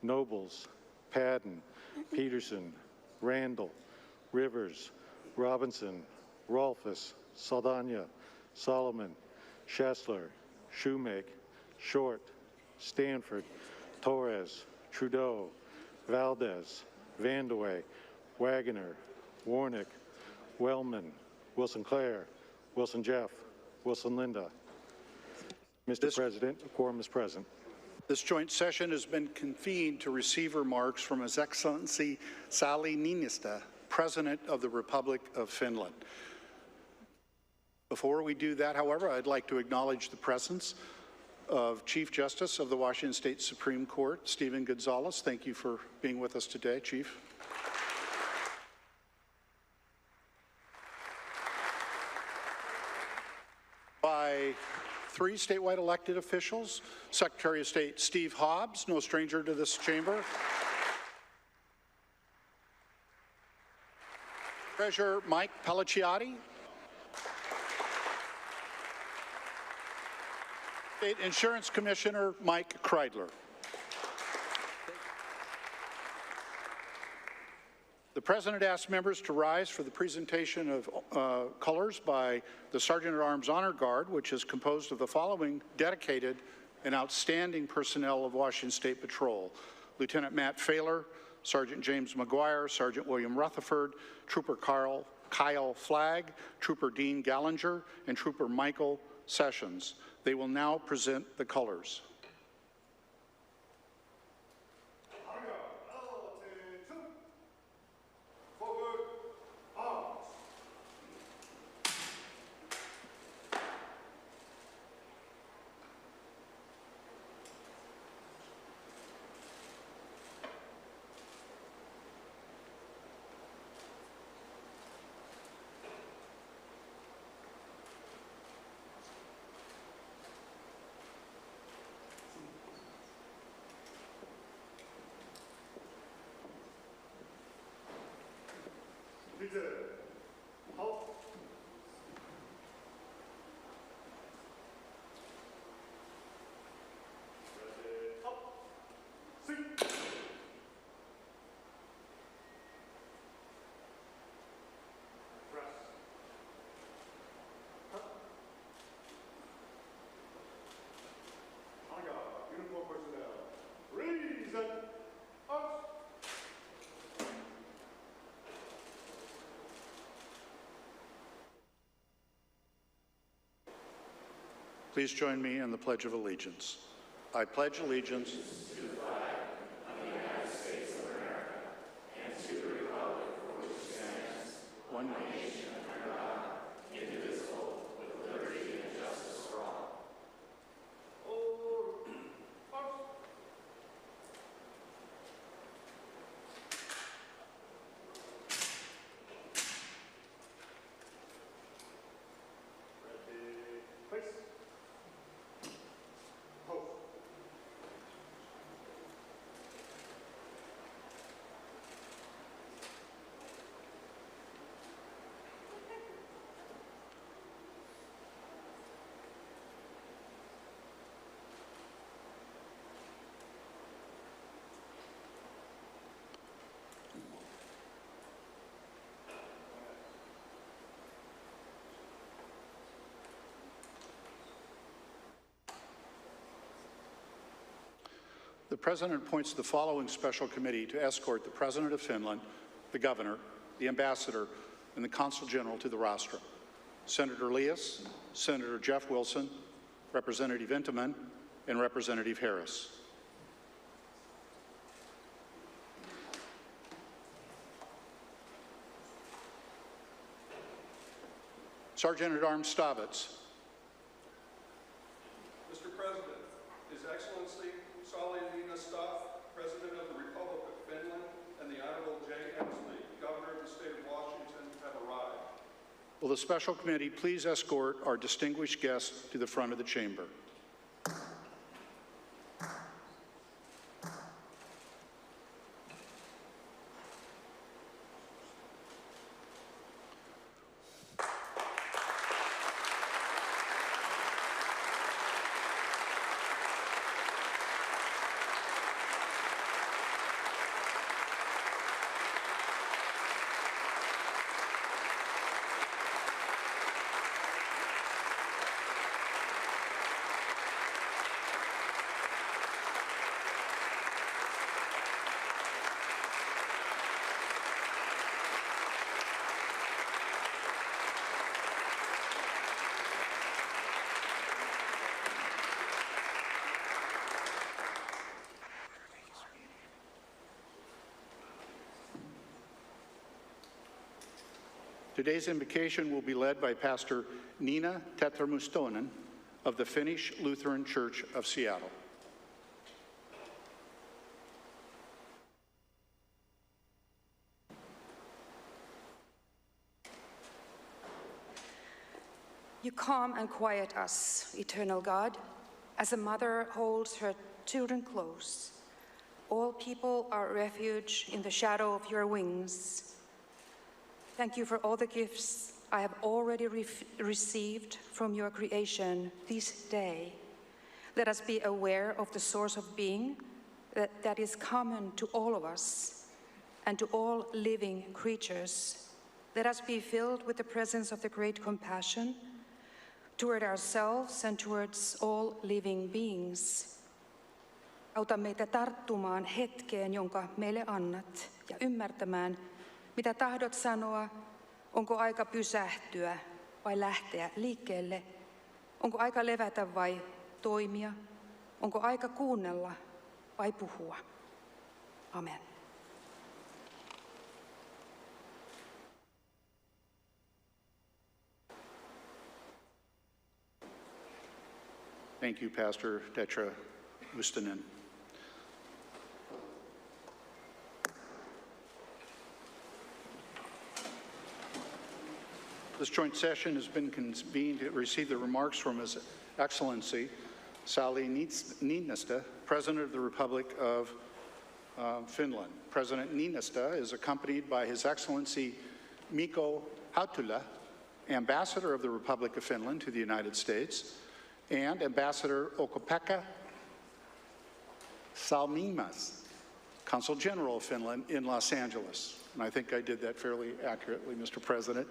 Nobles, Padden, Peterson, Randall, Rivers, Robinson, Rolfus, Saldana, Solomon, Schessler, Shoemake, Short, Stanford, Torres, Trudeau, Valdez, Vandewey, Wagoner, Warnick, Wellman, Wilson-Clare, Wilson-Jeff, Wilson-Linda. Mr. President, a quorum is present. This joint session has been convened to receive remarks from His Excellency Sauli Niinistö, President of the Republic of Finland. Before we do that, however, I'd like to acknowledge the presence of Chief Justice of the Washington State Supreme Court, Stephen Gonzalez. Thank you for being with us today, Chief. By 3 statewide elected officials, Secretary of State Steve Hobbs, no stranger to this chamber, Treasurer Mike Pelliciotti, State Insurance Commissioner Mike Kreidler. The President asked members to rise for the presentation of colors by the Sergeant-at-Arms Honor Guard, which is composed of the following dedicated and outstanding personnel of Washington State Patrol: Lieutenant Matt Failer, Sergeant James McGuire, Sergeant William Rutherford, Trooper Kyle Flagg, Trooper Dean Gallinger, and Trooper Michael Sessions. They will now present the colors. Please join me in the Pledge of Allegiance. I pledge allegiance to the flag of the United States of America and to the republic for which it stands, one nation under God, indivisible, with liberty and justice for all. The President appoints the following special committee to escort the President of Finland, the Governor, the Ambassador, and the Consul General to the rostrum: Senator Elias, Senator Jeff Wilson, Representative Intamin, and Representative Harris. Sergeant-at-Arms Stavitz. Mr. President, His Excellency Sauli Niinistö, President of the Republic of Finland, and the Honorable J. Emsley, Governor of the State of Washington, have arrived. Will the special committee please escort our distinguished guests to the front of the chamber? Today's invocation will be led by Pastor Nina Tetramustonen of the Finnish Lutheran Church of Seattle. You calm and quiet us, eternal God, as a mother holds her children close. All people are refuge in the shadow of your wings. Thank you for all the gifts I have already received from your creation this day. Let us be aware of the source of being that is common to all of us and to all living creatures. Let us be filled with the presence of the great compassion toward ourselves and towards all living beings. Auta meitä tarttumaan hetkeen, jonka meille annat, ja ymmärtämään, mitä tahdot sanoa, onko aika pysähtyä vai lähteä liikkeelle, onko aika levätä vai toimia, onko aika kuunnella vai puhua. Amen. Thank you, Pastor Tetra Mustonen. This joint session has been convened to receive the remarks from His Excellency Sauli Niinistö, President of the Republic of Finland. President Niinistö is accompanied by His Excellency Mikko Hautala, Ambassador of the Republic of Finland to the United States, and Ambassador Okko-Pekka Salmimas, Consul General of Finland in Los Angeles. And I think I did that fairly accurately, Mr. President.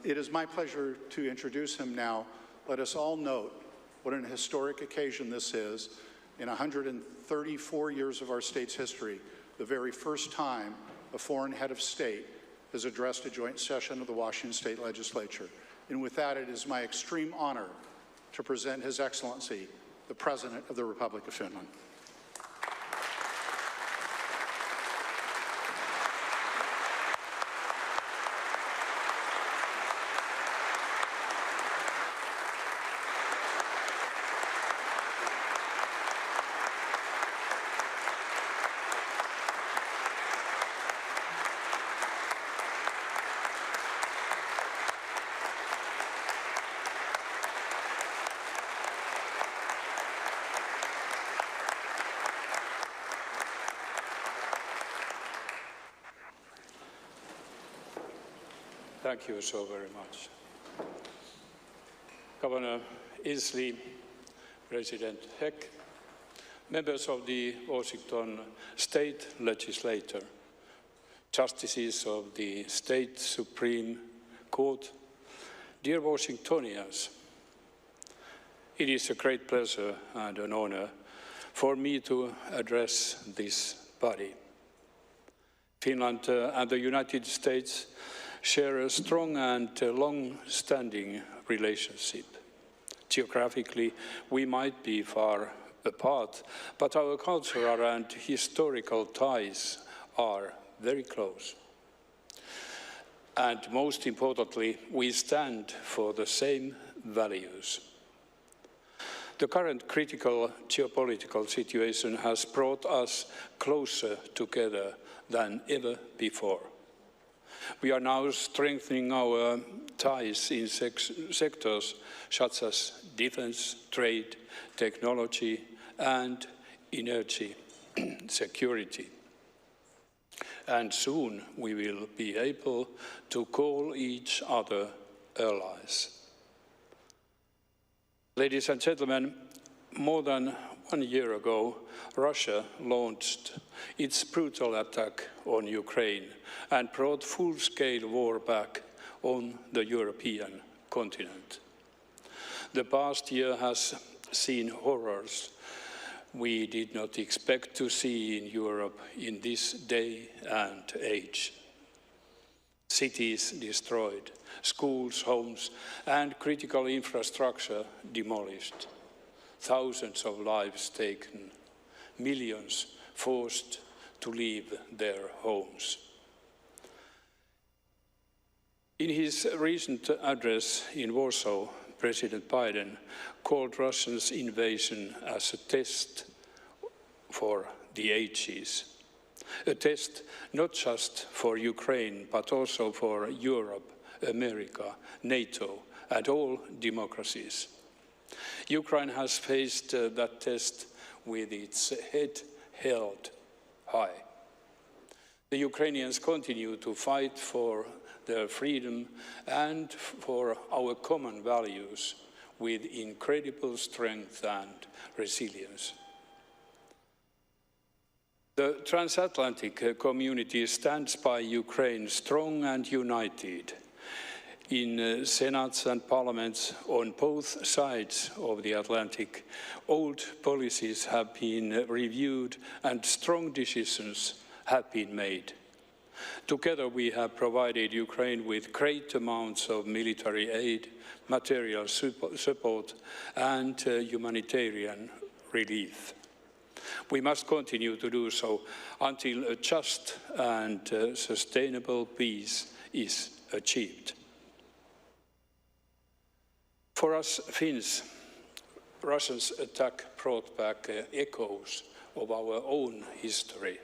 It is my pleasure to introduce him now. Let us all note what an historic occasion this is. In 134 years of our state's history, the very first time a foreign head of state has addressed a joint session of the Washington State Legislature. And with that, it is my extreme honor to present His Excellency, the President of the Republic of Finland. Thank you so very much. Governor Inslee, President Heck, members of the Washington State Legislature, justices of the State Supreme Court, dear Washingtonians, it is a great pleasure and an honor for me to address this body. Finland and the United States share a strong and long-standing relationship. Geographically, we might be far apart, but our cultural and historical ties are very close. And most importantly, we stand for the same values. The current critical geopolitical situation has brought us closer together than ever before. We are now strengthening our ties in sectors such as defense, trade, technology, and energy security. And soon we will be able to call each other allies. Ladies and gentlemen, more than 1 year ago, Russia launched its brutal attack on Ukraine and brought full-scale war back on the European continent. The past year has seen horrors we did not expect to see in Europe in this day and age. Cities destroyed, schools, homes, and critical infrastructure demolished. Thousands of lives taken, millions forced to leave their homes. In his recent address in Warsaw, President Biden called Russia's invasion as a test for the ages. A test not just for Ukraine, but also for Europe, America, NATO, and all democracies. Ukraine has faced that test with its head held high. The Ukrainians continue to fight for their freedom and for our common values with incredible strength and resilience. The transatlantic community stands by Ukraine strong and united. In senates and parliaments on both sides of the Atlantic, old policies have been reviewed and strong decisions have been made. Together we have provided Ukraine with great amounts of military aid, material support and humanitarian relief. We must continue to do so until a just and sustainable peace is achieved. For us Finns, Russia's attack brought back echoes of our own history.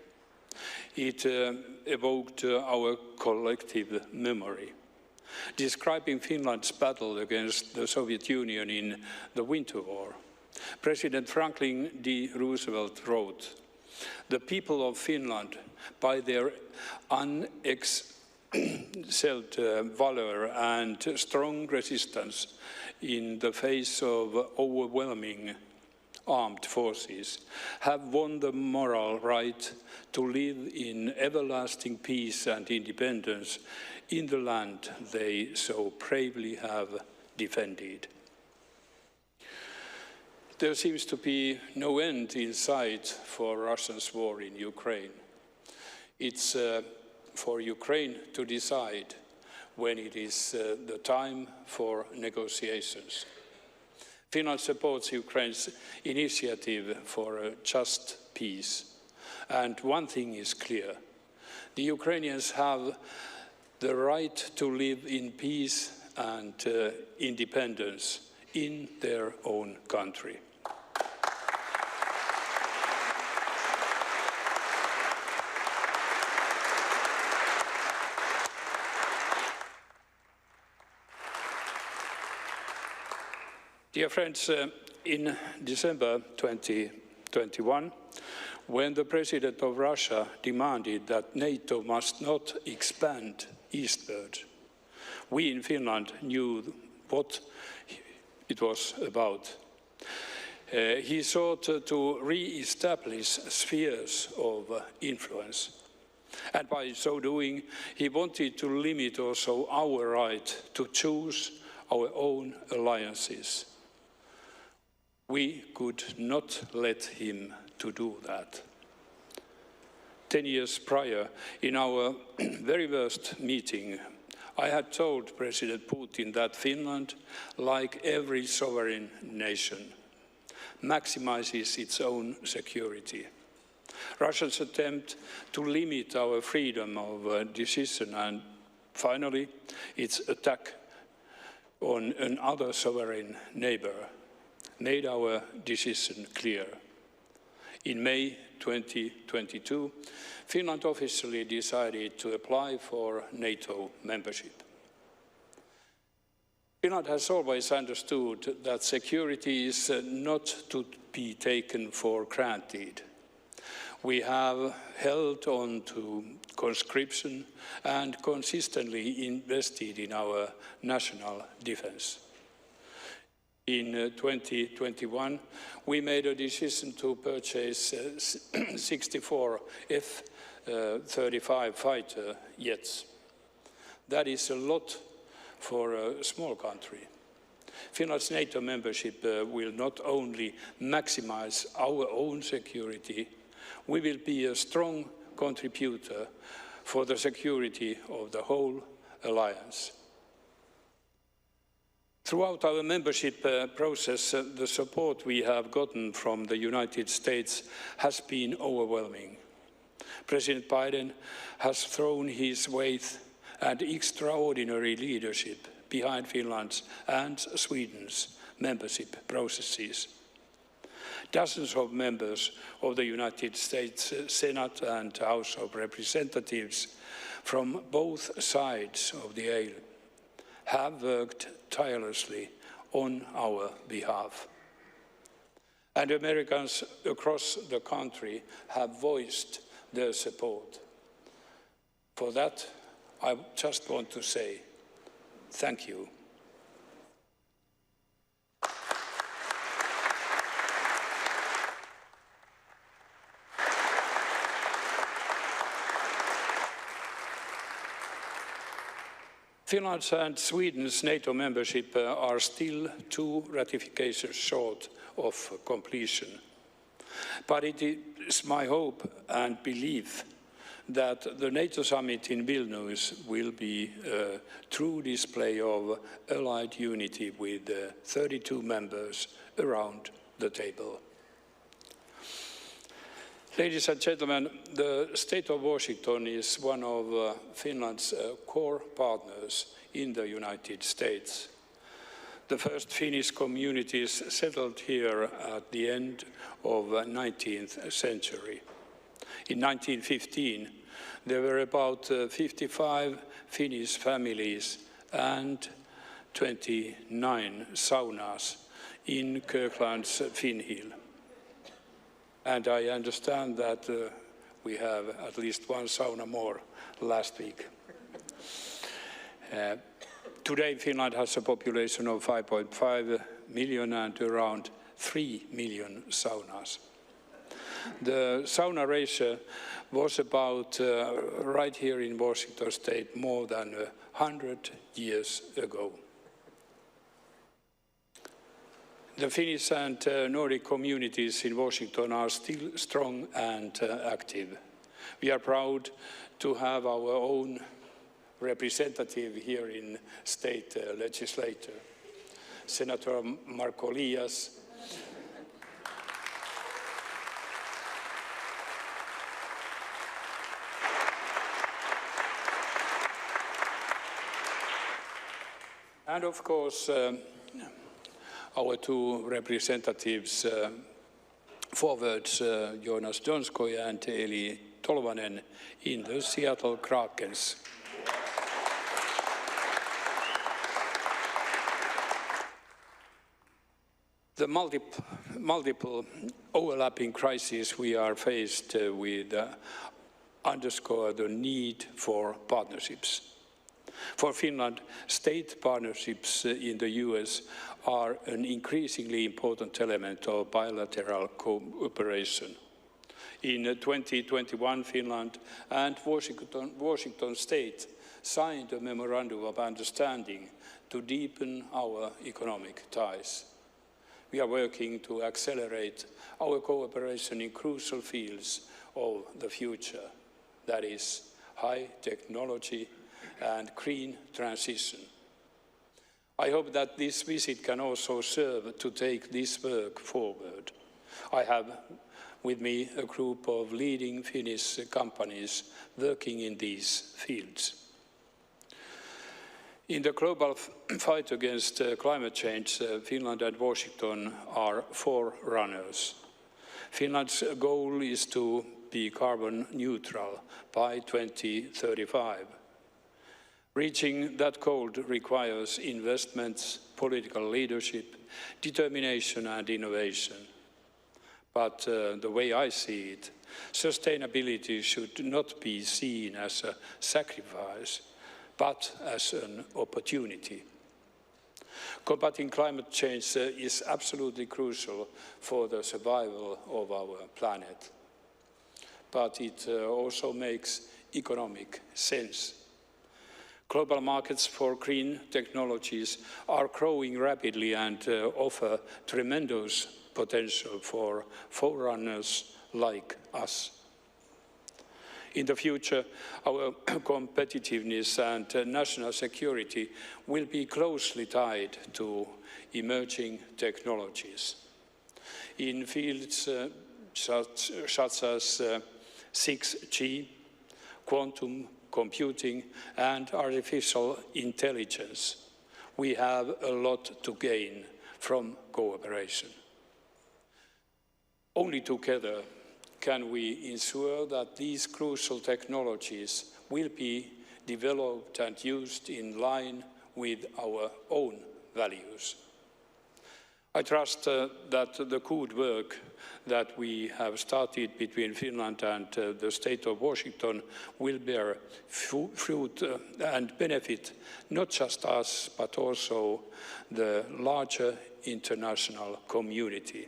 It evoked our collective memory. Describing Finland's battle against the Soviet Union in the Winter War, President Franklin D. Roosevelt wrote, "The people of Finland, by their unexcelled valor and strong resistance in the face of overwhelming armed forces, have won the moral right to live in everlasting peace and independence in the land they so bravely have defended." There seems to be no end in sight for Russia's war in Ukraine. It's for Ukraine to decide when it is the time for negotiations. Finland supports Ukraine's initiative for a just peace. And one thing is clear, the Ukrainians have the right to live in peace and independence in their own country. Dear friends, in December 2021, when the President of Russia demanded that NATO must not expand eastward, we in Finland knew what it was about. He sought to re-establish spheres of influence. And by so doing, he wanted to limit also our right to choose our own alliances. We could not let him to do that. 10 years prior, in our very first meeting, I had told President Putin that Finland, like every sovereign nation, maximizes its own security. Russia's attempt to limit our freedom of decision and finally its attack on another sovereign neighbor made our decision clear. In May 2022, Finland officially decided to apply for NATO membership. Finland has always understood that security is not to be taken for granted. We have held on to conscription and consistently invested in our national defense. In 2021, we made a decision to purchase 64 F-35 fighter jets. That is a lot for a small country. Finland's NATO membership will not only maximize our own security, we will be a strong contributor for the security of the whole alliance. Throughout our membership process, the support we have gotten from the United States has been overwhelming. President Biden has thrown his weight and extraordinary leadership behind Finland's and Sweden's membership processes. Dozens of members of the United States Senate and House of Representatives from both sides of the aisle have worked tirelessly on our behalf. And Americans across the country have voiced their support. For that, I just want to say thank you. Finland's and Sweden's NATO membership are still 2 ratifications short of completion. But it is my hope and belief that the NATO summit in Vilnius will be a true display of allied unity with 32 members around the table. Ladies and gentlemen, the state of Washington is one of Finland's core partners in the United States. The first Finnish communities settled here at the end of the 19th century. In 1915, there were about 55 Finnish families and 29 saunas in Kirkland's Finhill. And I understand that we have at least 1 sauna more last week. Today, Finland has a population of 5.5 million and around 3 million saunas. The sauna ratio was about right here in Washington State more than 100 years ago. The Finnish and Nordic communities in Washington are still strong and active. We are proud to have our own representative here in State Legislature, Senator Marko Lias. And of course, our 2 representatives forwards, Jonas Donskoy and Eli Tolvanen, in the Seattle Krakens. The multiple overlapping crises we are faced with underscore the need for partnerships. For Finland, state partnerships in the US are an increasingly important element of bilateral cooperation. In 2021, Finland and Washington State signed a memorandum of understanding to deepen our economic ties. We are working to accelerate our cooperation in crucial fields of the future, that is, high technology and green transition. I hope that this visit can also serve to take this work forward. I have with me a group of leading Finnish companies working in these fields. In the global fight against climate change, Finland and Washington are forerunners. Finland's goal is to be carbon neutral by 2035. Reaching that goal requires investments, political leadership, determination and innovation. But the way I see it, sustainability should not be seen as a sacrifice, but as an opportunity. Combating climate change is absolutely crucial for the survival of our planet. But it also makes economic sense. Global markets for green technologies are growing rapidly and offer tremendous potential for forerunners like us. In the future, our competitiveness and national security will be closely tied to emerging technologies. In fields such as 6G, quantum computing, and artificial intelligence. We have a lot to gain from cooperation. Only together can we ensure that these crucial technologies will be developed and used in line with our own values. I trust that the good work that we have started between Finland and the state of Washington will bear fruit and benefit not just us, but also the larger international community.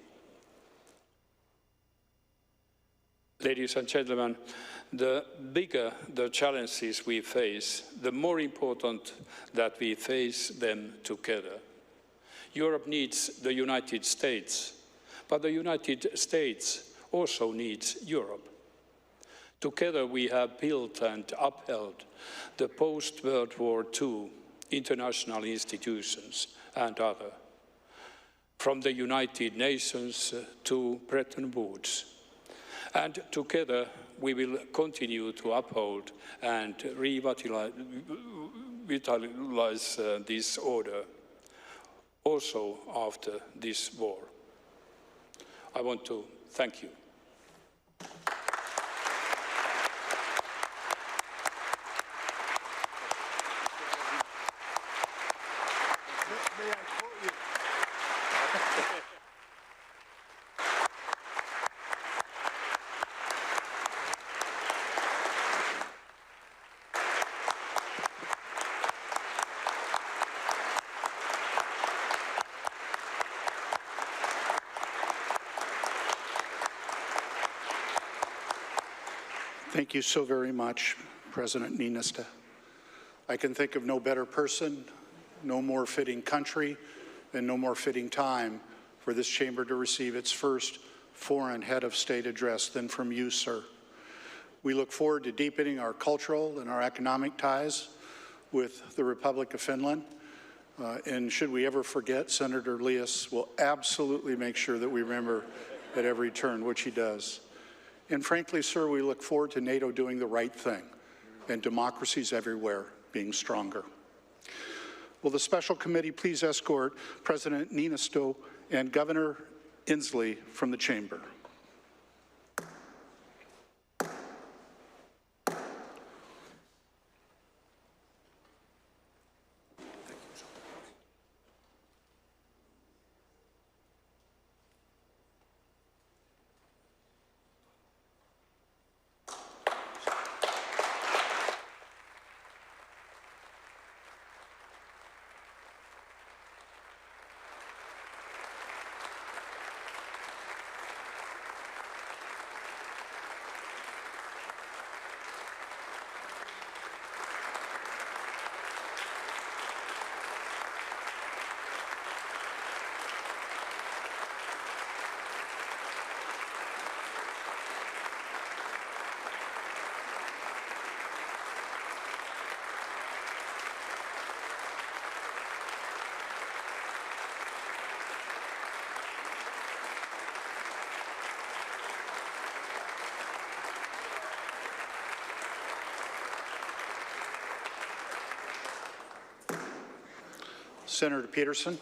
Ladies and gentlemen, the bigger the challenges we face, the more important that we face them together. Europe needs the United States, but the United States also needs Europe. Together we have built and upheld the post-World War II international institutions and other, from the United Nations to Bretton Woods. And together we will continue to uphold and revitalize this order, also after this war. I want to thank you. May I quote you? Thank you so very much, President Niinistö. I can think of no better person, no more fitting country, and no more fitting time for this chamber to receive its first foreign head of state address than from you, sir. We look forward to deepening our cultural and our economic ties with the Republic of Finland. And should we ever forget, Senator Lias will absolutely make sure that we remember at every turn, which he does. And frankly, sir, we look forward to NATO doing the right thing and democracies everywhere being stronger. Will the special committee please escort President Niinistö and Governor Inslee from the chamber? Senator Peterson.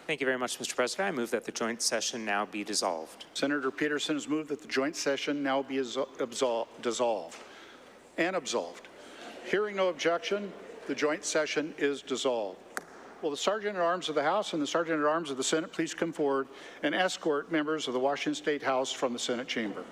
Thank you very much, Mr. President. I move that the joint session now be dissolved. Senator Peterson has moved that the joint session now be dissolved and absolved. Hearing no objection, the joint session is dissolved. Will the Sergeant-at-Arms of the House and the Sergeant-at-Arms of the Senate please come forward and escort members of the Washington State House from the Senate chamber?